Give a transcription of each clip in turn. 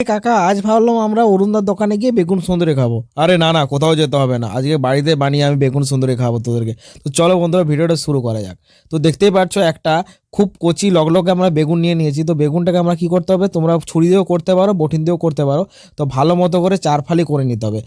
কাকা আজ ভাবলাম আমরা অরুণদার দোকানে গিয়ে বেগুন সুন্দরী খাবো। আরে না না, কোথাও যেতে হবে না, আজকে বাড়িতে বানিয়ে আমি বেগুন সুন্দরী খাবো তোদেরকে। তো চলো বন্ধুরা, ভিডিওটা শুরু করা যাক। তো দেখতেই পাচ্ছ একটা খুব কচি লগলগে আমরা বেগুন নিয়ে নিয়েছি। তো বেগুনটাকে আমরা কি করতে হবে, তোমরা ছুরি দিয়েও করতে পারো, বটিন দিয়েও করতে পারো। তো ভালো মতো করে চার ফালি করে নিতে হবে,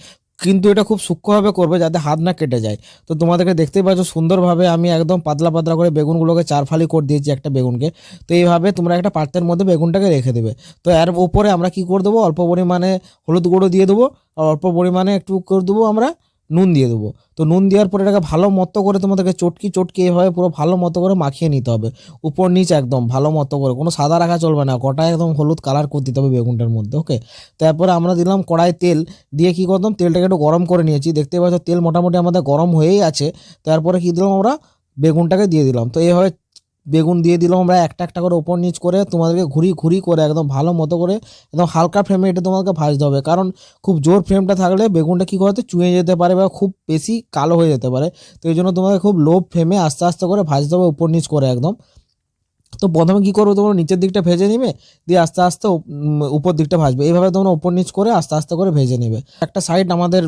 কিন্তু এটা খুব সূক্ষ্মভাবে করবে যাতে হাত না কেটে যায়। তো তোমাদেরকে দেখতেই পাচ্ছ সুন্দরভাবে আমি একদম পাতলা পাতলা করে বেগুনগুলোকে চার ফালি করে দিয়েছি একটা বেগুনকে। তো এইভাবে তোমরা একটা পাত্রের মধ্যে বেগুনটাকে রেখে দেবে। তো এর উপরে আমরা কি করে দেবো, অল্প পরিমাণে হলুদ গুঁড়ো দিয়ে দেবো, আর অল্প পরিমাণে একটু করে দেবো আমরা নুন দিয়ে দেবো। তো নুন দেওয়ার পরে এটাকে ভালো মতো করে তোমাদেরকে চটকি চটকি এভাবে পুরো ভালো মতো করে মাখিয়ে নিতে হবে, উপর নিচ একদম ভালো মতো করে, কোনো সাদা রাখা চলবে না, গোটা একদম হলুদ কালার করে দিতে হবে বেগুনটার মধ্যে। ওকে, তারপরে আমরা দিলাম কড়াই তেল, দিয়ে কি করতাম তেলটাকে একটু গরম করে নিয়েছি। দেখতে পাচ্ছ তেল মোটামুটি আমাদের গরম হয়েই আছে। তারপরে কি দিলাম আমরা বেগুনটাকে দিয়ে দিলাম। তো এইভাবে বেগুন দিয়ে দিলাম আমরা একটা একটা করে ওপর নিচ করে, তোমাদেরকে ঘুরি ঘুরি করে একদম ভালো মতো করে একদম হালকা ফ্লেমে এটা তোমাদেরকে ভাজতে হবে, কারণ খুব জোর ফ্লেমটা থাকলে বেগুনটা কী করতে চুঁয়ে যেতে পারে বা খুব বেশি কালো হয়ে যেতে পারে। তো এই জন্য তোমাকে খুব লো ফ্লেমে আস্তে আস্তে করে ভাজতে হবে উপর নিচ করে একদম। তো প্রথমে কি করবো, তোমরা নিচের দিকটা ভেজে নিবে, দিয়ে আস্তে আস্তে উপর দিকটা ভাজবে, এইভাবে তোমরা উপর নিচ করে আস্তে আস্তে করে ভেজে নেবে। একটা সাইড আমাদের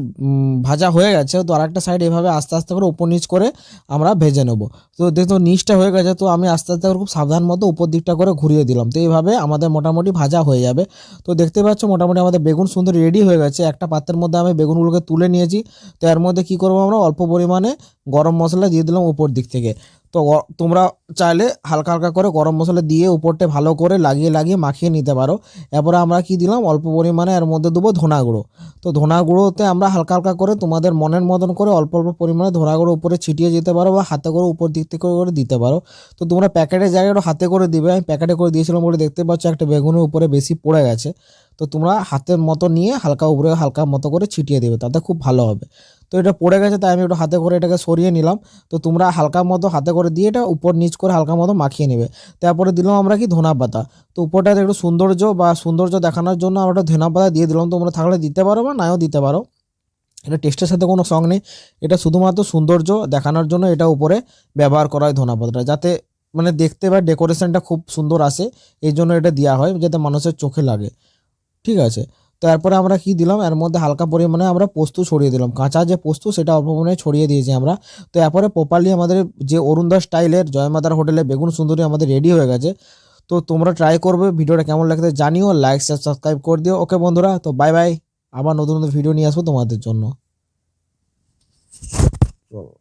ভাজা হয়ে গেছে, তো আরেকটা সাইড এইভাবে আস্তে আস্তে করে উপর নিচ করে আমরা ভেজে নেব। তো দেখো নিচটা হয়ে গেছে, তো আমি আস্তে আস্তে করে খুব সাবধান মতো উপর দিকটা করে ঘুরিয়ে দিলাম। তো এইভাবে আমাদের মোটামুটি ভাজা হয়ে যাবে। তো দেখতে পাচ্ছ মোটামুটি আমাদের বেগুন সুন্দর রেডি হয়ে গেছে। একটা পাত্রের মধ্যে আমি বেগুনগুলোকে তুলে নিয়েছি। তো এর মধ্যে কী করবো, আমরা অল্প পরিমাণে গরম মশলা দিয়ে দিলাম উপর দিক থেকে। তো তোমরা চাইলে হালকা হালকা করে গরম মশলা দিয়ে উপরটা ভালো করে লাগিয়ে লাগিয়ে মাখিয়ে নিতে পারো। এরপরে আমরা কি দিলাম, অল্প পরিমাণে এর মধ্যে দেবো ধনা গুঁড়ো। তো ধনা গুঁড়োতে আমরা হালকা হালকা করে তোমাদের মনের মতন করে অল্প অল্প পরিমাণে ধনা গুঁড়ো উপরে ছিটিয়ে যেতে পারো, বা হাতে করে উপর দিক থেকে করে দিতে পারো। তো তোমরা প্যাকেটের জায়গায় হাতে করে দিবে, আমি প্যাকেটে করে দিয়েছিলাম বলে দেখতে পাচ্ছ একটা বেগুনের উপরে বেশি পড়ে গেছে। তো তোমরা হাতের মতো নিয়ে হালকা উপরে হালকা মতো করে ছিটিয়ে দেবে, তাতে খুব ভালো হবে। তো এটা পড়ে গেছে, তাই আমি একটু হাতে করে এটাকে সরিয়ে নিলাম। তো তোমরা হালকা মতো হাতে করে দিয়ে এটা উপর নিচ করে হালকা মতো মাখিয়ে নেবে। তারপরে দিলাম আমরা কি ধনা পাতা। তো উপরটাতে একটু সৌন্দর্য দেখানোর জন্য আমরা একটা ধনা পাতা দিয়ে দিলাম, তোমরা থাকলে দিতে পারো বা নাও দিতে পারো। এটা টেস্টের সাথে কোনো সঙ্গ নেই, এটা শুধুমাত্র সৌন্দর্য দেখানোর জন্য এটা উপরে ব্যবহার করা হয় ধনা পাতাটা, যাতে মানে দেখতে বা ডেকোরেশনটা খুব সুন্দর আসে, এই জন্য এটা দেওয়া হয় যাতে মানুষের চোখে লাগে। ঠিক আছে, তো এরপরে আমরা কি দিলাম, এর মধ্যে হালকা পরিমাণে আমরা পোস্ত ছড়িয়ে দিলাম, কাঁচা যে পোস্ত সেটা অল্প পরিমাণে ছড়িয়ে দিয়েছি আমরা। তো এরপরে প্রপারলি আমাদের যে অরুণদাস স্টাইলের জয়মাতার হোটেলে বেগুন সুন্দরী আমাদের রেডি হয়ে গেছে। তো তোমরা ট্রাই করবে, ভিডিওটা কেমন লাগতে জানিও, লাইক শেয়ার সাবস্ক্রাইব করে দিও। ওকে বন্ধুরা, তো বাই বাই, আবার নতুন নতুন ভিডিও নিয়ে আসবো তোমাদের জন্য। চলো।